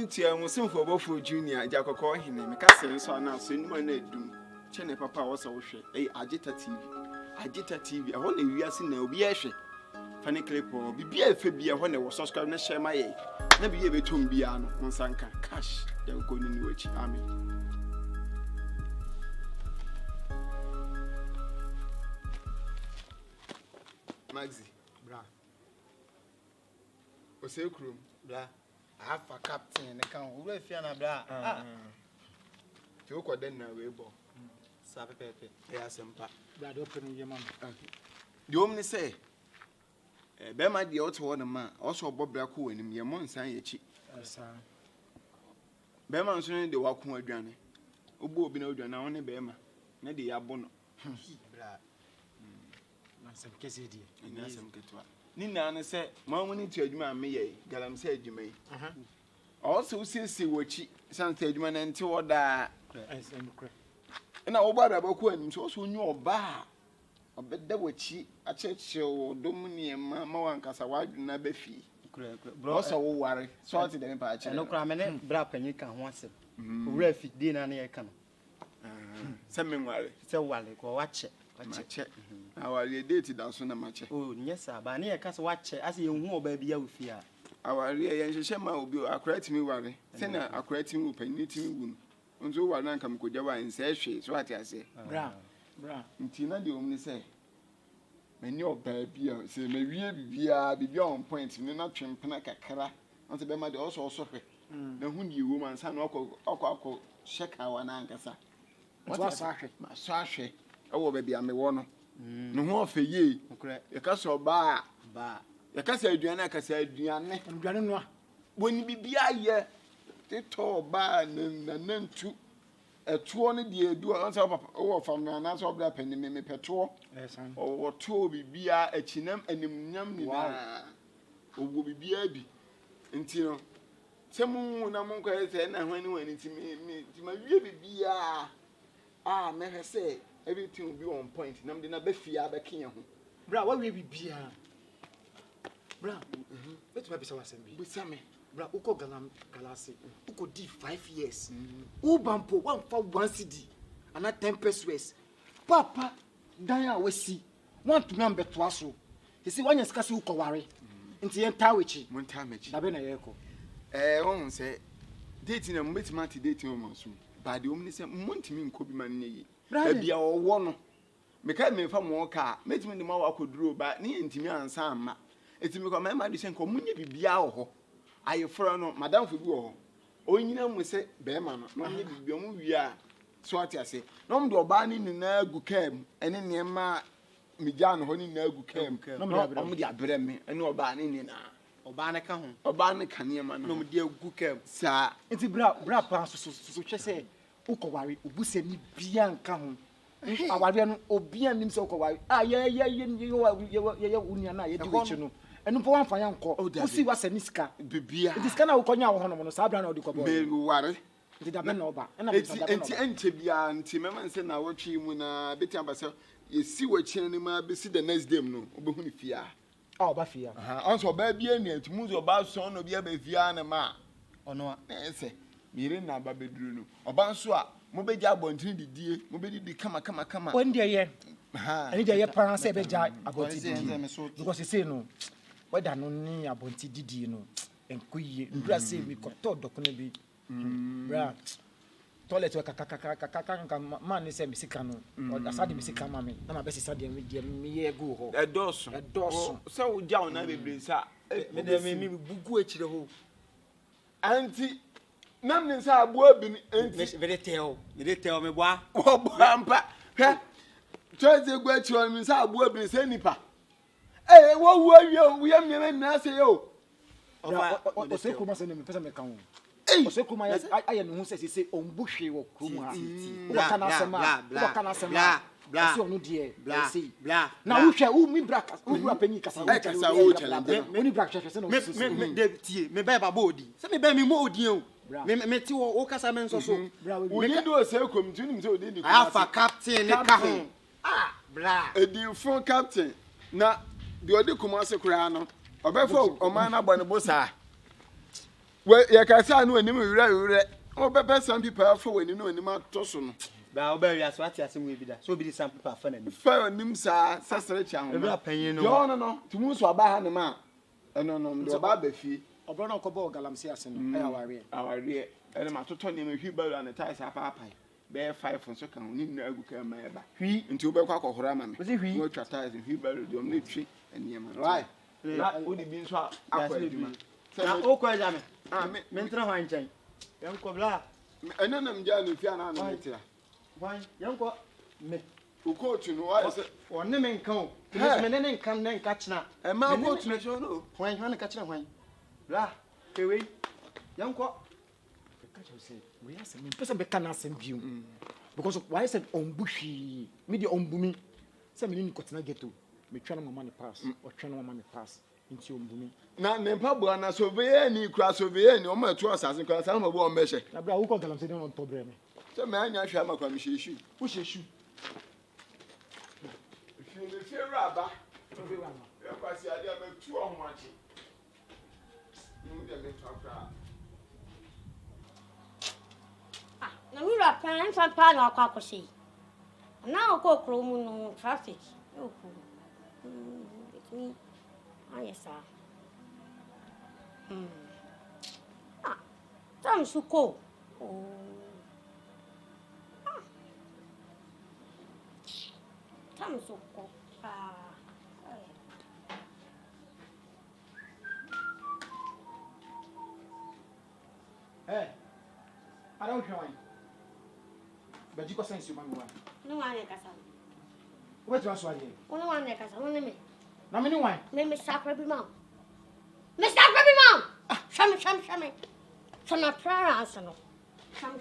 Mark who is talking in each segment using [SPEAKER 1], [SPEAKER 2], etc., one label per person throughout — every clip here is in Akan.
[SPEAKER 1] tia mo sem for Obofour junior jakoko hene me ka se so na so numa na edum chene papa wo so wo hwe Agita TV I want wiase na obi ehwe fane clip o bibia efe bia ho na wo subscribe na share my na biye betom bia no nsanka cash ya ko ni wachi amen. Maxi
[SPEAKER 2] bra
[SPEAKER 1] Osekrum
[SPEAKER 2] bra I have a captain and can we fiana bra
[SPEAKER 1] ti o ko den na we bo
[SPEAKER 2] sa pepe
[SPEAKER 1] e asempa
[SPEAKER 2] bra do open ye man
[SPEAKER 1] the omni say be ma de o to wo na ma o so bobra ko wanim ye mo nsan ye chi be ma nso ne de wako adwane ogbo obi na adwane won ne be ma na de ya bo no
[SPEAKER 2] bra na sem kese di
[SPEAKER 1] na sem ketwa ni na ne say ma mo ni tu adwuma me ye Galamsey adwuma yi o so sisi wochi san say adwuma na nti wo da na wo ba da ba ko anim so so nyu oba obeda wochi a cheche wo dom ne ma wankasa wadwuna ba fi bro so wo ware so ati de me pa ache
[SPEAKER 2] no kra me ne bra panyi ka ho asem owura fi de na ne ye ka no
[SPEAKER 1] se me ware
[SPEAKER 2] se wale ko wache
[SPEAKER 1] aware date da so na mache
[SPEAKER 2] oh nyesa ba ne ye ka se wache ase ye hu oba bia wo fi a
[SPEAKER 1] aware ye nhehye ma obi akura timi ware se na akura timi panyi timi wu nzo ware na kam koja wa nse hwe so ati ase
[SPEAKER 2] bra
[SPEAKER 1] ntina de omni se many oba bia se me wie bibia on point ni na twempena kakra onse be ma de also hwe na hu ni wo man sa na okọ sheka wa na ankasa
[SPEAKER 2] what sahwe
[SPEAKER 1] ma sahwe ewo ba bia me wo no no ho ofeye e ka so ba e ka sa aduane akasa aduane
[SPEAKER 2] no
[SPEAKER 1] boni bibia ye te to ba na nantu etuo ne de edu onse papa wo fam na na so bra pani me petuo o to bibia achinam animnyam ni na owo bibia bi nti no semu na mon ko ese na hwani wani ti ma wie bibia me hese everything will be on point nam de na ba fia ba ken ho
[SPEAKER 2] bra wa wie bibia bra betu be se wasem bi
[SPEAKER 1] busame
[SPEAKER 2] bra uko Galamsey uko di 5 years ubampo one for 1 cedi ana 10 pesos papa dan a wasi want to number to aso he say wanya sika se uko ware nti yen tawechi
[SPEAKER 1] montamechi
[SPEAKER 2] da be na yeko
[SPEAKER 1] won say date na mbetima ti date o maso ba de omni say montimi nko bi man ne yi bia owo no meka me fa mo ka metimi ni ma wa koduro ba ne ntimi ansa amma etimi ko ma de sen ko munye bibia wo ho ayefro no madam fo bi wo ho onyina mu se be ma no no nye bibia mu wi a so ati ase no mdo oba ni na agu kam ene ne ma migya no ho ni na agu kam no mdo abrɛ me ene oba ni na
[SPEAKER 2] oba ne ka ho
[SPEAKER 1] oba ne ka ne ma
[SPEAKER 2] no mdo agu kam
[SPEAKER 1] sa
[SPEAKER 2] enti bra pa so hwe se ukowari obuse ni bia nka ho aware no obia nim se ukowari ye unia na ye di wechi no enu po wan fa ya nko usi wase ni sika
[SPEAKER 1] bibia
[SPEAKER 2] diska na ukonya wo hono no sa bra na odi kobo
[SPEAKER 1] me ware
[SPEAKER 2] ndi da be na oba na
[SPEAKER 1] enti ente bia nti mema nse na wotwi mu na beti ambasa yesi wachi ni ma besi the next day no obehu ni fia
[SPEAKER 2] oba fia
[SPEAKER 1] onso oba bia ni enti muzo oba so no bia ba fia na ma
[SPEAKER 2] ono
[SPEAKER 1] ese mire na ba beduru no oba nso a mo beja abontin didie mo bedidi kama
[SPEAKER 2] wonde ye ani de ye pan se beja abontin didie because say no weda no ni abontin didie no enkoye ndura se mi koto dokono bi bra toilet kaka man se mi sika no asade mi sika ma me na ma be sisa de mi ye go ho
[SPEAKER 1] edoso se wo ja ona bebre sa
[SPEAKER 2] me de mi bugu akire ho
[SPEAKER 1] anti nam ne sa abo abi ni enti
[SPEAKER 2] me de tell me boa
[SPEAKER 1] mpa he choice go achi on mi sa abo abi ni se nipa wo wu awie mi na se yo
[SPEAKER 2] o se kuma se ne me pesa me kan wo o se kuma aye ne hu se se ombuhwe wo krum ha wo kana sema bla so no de bla na wo hwe wo mi braka wo bra panyi kasa
[SPEAKER 1] wo challenge
[SPEAKER 2] me ni braka hwe se no me de tie me ba odi se me ba mi mo odi o me ti wo kasa men so
[SPEAKER 1] we need do say community nim say odi ni
[SPEAKER 2] afa captain ne ka ho bra
[SPEAKER 1] edi fo captain na de odi kuma se kura no obefo o man na bọ ne bosa Well, you can say no anim wura. Oh, pepper some people for when you know anim atoso no.
[SPEAKER 3] Ba obey as what you say we be that. So be some people fa na ni.
[SPEAKER 1] Fa anim sa sasere chan.
[SPEAKER 3] E bra panyin no.
[SPEAKER 1] Yo no. Tumu so aba ha ne ma. No, do ba ba fi.
[SPEAKER 2] Obro na kobo galamsey ase no.
[SPEAKER 1] Aware. Ene ma toto ne me hwi balu an ties apa. Be 5 nso kan ni na agu kan ma eba. Hwi nti obekwa kohora ma me. No twa ties hwi balu do me twi enema. Right. Na odi bi nso akwa aduma.
[SPEAKER 3] Na okwa ja me. Me ntra hwan chen. Yan ko bla.
[SPEAKER 1] Ene nam ja no fi ana na metia.
[SPEAKER 3] Hwan yan ko me.
[SPEAKER 1] Coach no why say
[SPEAKER 3] wonne me nkan o. Me ne nkan ne nka chena.
[SPEAKER 1] E ma coach no show no.
[SPEAKER 3] Hwan ka chena hwan. Bla. Kewe. Yan ko
[SPEAKER 2] we asem me person be kana asem biu because why said ombuhwi me de ombumi say me ni kotena ghetto me twa na mama ne pass o twa na mama ne pass nti ombumi
[SPEAKER 1] na ne pabo na surveyor ni kura surveyor ni o ma tu asase kura san ma bo o mehye
[SPEAKER 2] na bra wo kon galamsey don to bre me
[SPEAKER 1] say me anya hwa ma kwa me hyehu
[SPEAKER 2] wo hyehu
[SPEAKER 1] fi raba ya kwasi ade ma tu o ho achi mu de me twa
[SPEAKER 4] na mi ra pan fa pa na akwa akosi na okọ kro mu no traffic oku me ayesa tam suko tam suko
[SPEAKER 2] hey I don't know. But you can sense you, man.
[SPEAKER 4] No one kasa.
[SPEAKER 2] What you want to
[SPEAKER 4] Ono one kasa, ono me.
[SPEAKER 2] Na me ni wan.
[SPEAKER 4] Me sakra bi ma. Me sakra bi ma. Shame. Shame prayer answer no. Shame.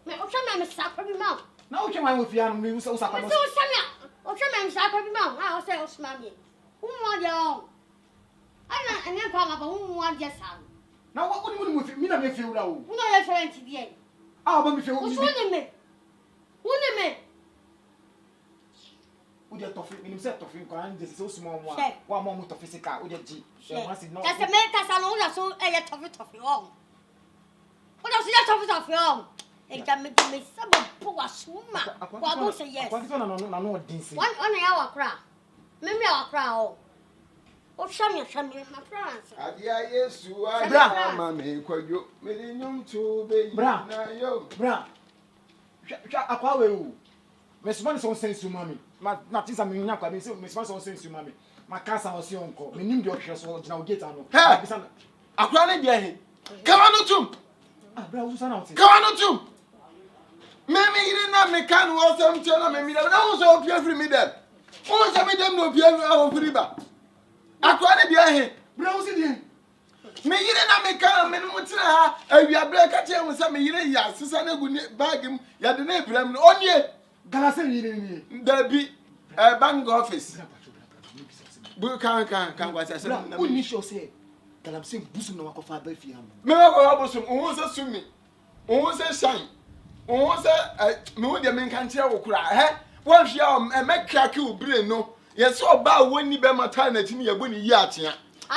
[SPEAKER 4] Me o shame me sakra bi ma.
[SPEAKER 2] Na o wan with you me so sakra.
[SPEAKER 4] Me so shame. O shame me sakra bi ma. Ah o say o shame me. Who dia o? Ana anya pa ma ba who dia sa.
[SPEAKER 2] Na what with me na me feel la o.
[SPEAKER 4] Who no referent dia.
[SPEAKER 2] Ah, ba me feel.
[SPEAKER 4] O so ne me.
[SPEAKER 2] Wo dey tofi, me say tofi ko an dey so small one. Wa mo to physical, wo dey ji.
[SPEAKER 4] Kasa me kasa no ya so e tofi o. Wo da so ya tofi o. E ka me sabo po wa suma. Wa go say yes.
[SPEAKER 2] Kwa na no din si.
[SPEAKER 4] One ya wa kra. Me ya wa kra o. O shame ma France.
[SPEAKER 1] Adia Yesu a ma me kwadwo me ni nyum to be
[SPEAKER 2] na yo. Bra. Akwa we o. Me so man so sense you mami. Na tisa me nya kwa me so sense you mami. Ma kasa o si onko. Me nim de ohwe so gina o gate ano.
[SPEAKER 1] Akwa ne de he. Kawa no tum.
[SPEAKER 2] Ah bra wo sana o ti.
[SPEAKER 1] Kawa no tum. Me yire na me kan wo sam che na me mi da na wo so opia free me dem. Wo so me dem no opia o free ba. Akwa ne de he.
[SPEAKER 2] Bra wo si de.
[SPEAKER 1] Me yire na me kan me no tira ha awia bra ka che wo sa me yire ya sisa na gu bag mu ya de na ebram no onye
[SPEAKER 2] Galamsey yire ni.
[SPEAKER 1] Dabi bank office. Bu kan kwa say
[SPEAKER 2] na uni sure say Galamsey busum na wakofa ba fi am.
[SPEAKER 1] Me wa busum o se sumi. O se shine. O se me wo de me kan kire wo kura he. Won hia me crack u brain no. Ye so ba woni be mata na timi ye go ni yi atia.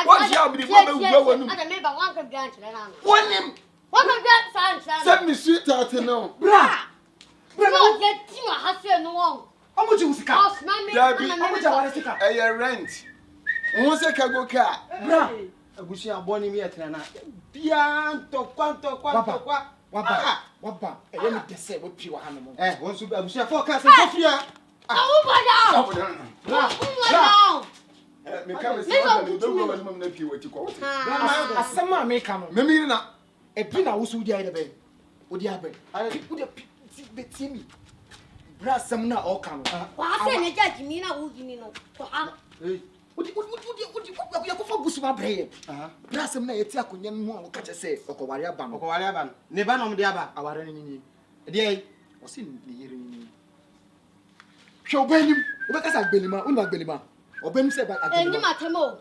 [SPEAKER 1] Won hia obidi bo be wo wonu.
[SPEAKER 4] Ada me ba wan ka bian chile na.
[SPEAKER 1] Wonim.
[SPEAKER 4] Wan ka bian san.
[SPEAKER 1] Send me sweet at no.
[SPEAKER 2] Bra.
[SPEAKER 4] No je ti ma ha se no won.
[SPEAKER 2] Omo ji usika.
[SPEAKER 1] Dabi
[SPEAKER 2] omo ja ware sika.
[SPEAKER 1] E rent. Won se ka go ka.
[SPEAKER 2] Bra.
[SPEAKER 3] Agushi aboni mi etra na. Bia ntokwa.
[SPEAKER 2] Waba. E ye me tese wo pi wa hanu mo.
[SPEAKER 3] Won so agushi afọ ka se kofia.
[SPEAKER 4] Awu bada.
[SPEAKER 2] Bra.
[SPEAKER 1] Me ka me se o do go ma na pi wati ko.
[SPEAKER 2] Asema me ka no.
[SPEAKER 1] Me mi na.
[SPEAKER 2] E bi na wo so di ayi de be. Wo di abe. Wo de be ti mi. Bra asem na o ka no.
[SPEAKER 4] Wa se ne ja jimi na wo jimi no. Ko ha.
[SPEAKER 2] Udi ya ko fa busuma breye. Bra asem na yeti akonya mu a wo ka che se okoware aba no.
[SPEAKER 3] Ne ba no mo de aba.
[SPEAKER 2] Aware ni ni.
[SPEAKER 3] E de ai.
[SPEAKER 2] O se ni yere ni. Hwe obanim. Wo be ka sa gbelima, unu agbelima. Obanim se ba agbelima.
[SPEAKER 4] Eni matamo.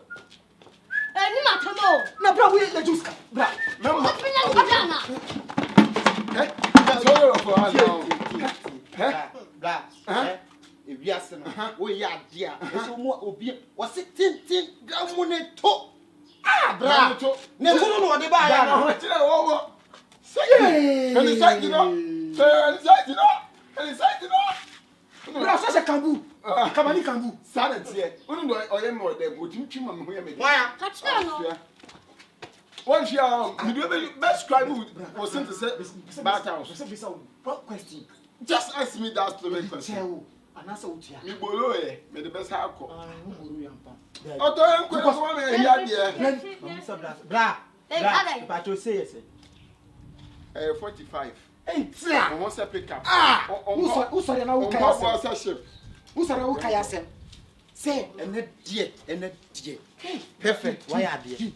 [SPEAKER 2] Na bra wo ye juice ka. Bra.
[SPEAKER 4] Na mo pinya ko dana.
[SPEAKER 1] So for us now.
[SPEAKER 3] Bra. Ewi ase no. Wo ye ade a. Eso mo obi wo se tintin ga mo ne to. Ah, bra. Ne to no de ba ya no.
[SPEAKER 1] Tira wo. Say. Can you say you know?
[SPEAKER 2] Bra so se kambu. Kamani kambu.
[SPEAKER 1] Silent here. Unu do oye mo dem. Otim twima me ho ya me.
[SPEAKER 3] Why?
[SPEAKER 4] Catch no.
[SPEAKER 1] One share. Me do best scribe was sent to say bad house.
[SPEAKER 2] What question?
[SPEAKER 1] Just ask me that stupid question.
[SPEAKER 2] Anasa utia.
[SPEAKER 1] Me bolo e, me the best ha ko.
[SPEAKER 2] No boro yampa.
[SPEAKER 1] Oto en ko so me ya de.
[SPEAKER 3] Mr. Bra. Pacho say yes.
[SPEAKER 1] 45.
[SPEAKER 2] Hey, tia.
[SPEAKER 1] On wants to pick up.
[SPEAKER 2] Who sorry na wo kaya se.
[SPEAKER 1] What's ship?
[SPEAKER 2] Who sorry wo kaya se. Say,
[SPEAKER 3] Ene die. Perfect. Why are there?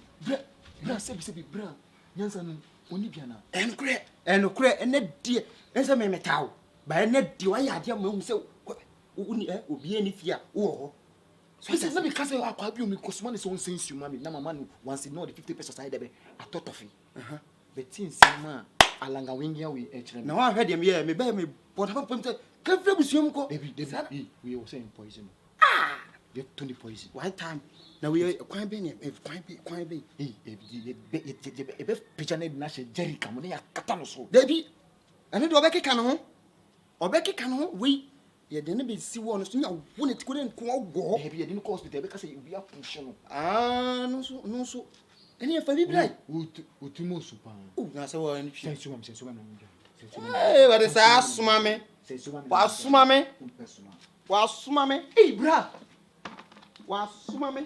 [SPEAKER 2] bra se bi bra. Nyansa no oni bia na.
[SPEAKER 3] Enukre ene die. Ense me metaw. Ba ene die why are there mo se uni obi eni fia wo.
[SPEAKER 2] So I said, let me cancel our bill because money is on sense you mommy. Now my man once know the 50% side there a thought of it. But since ma alanga wingia we
[SPEAKER 3] Na wa hwe dem ye me ba me but papa say can free busuam ko.
[SPEAKER 2] David we were saying poison. They Tony poison.
[SPEAKER 3] One time. Na we kwan be kwan be.
[SPEAKER 2] Ebe picture na she jerry kam na ya kata no so.
[SPEAKER 3] David. Ane do obekeka no ho. Obekeka no ho we ye de ne be si wo no so nya wo ne tikore nko wo.
[SPEAKER 2] Ebe ye dey no hospital ebe ka say we are push no.
[SPEAKER 3] No so. Ene ye fa bi brai.
[SPEAKER 2] Utimo supa.
[SPEAKER 3] Na se wo ni hwe.
[SPEAKER 2] Sensu mam na nja.
[SPEAKER 3] What is asuma me? Wa suma me? Wa suma me?
[SPEAKER 2] Hey bra.
[SPEAKER 3] Wa suma me?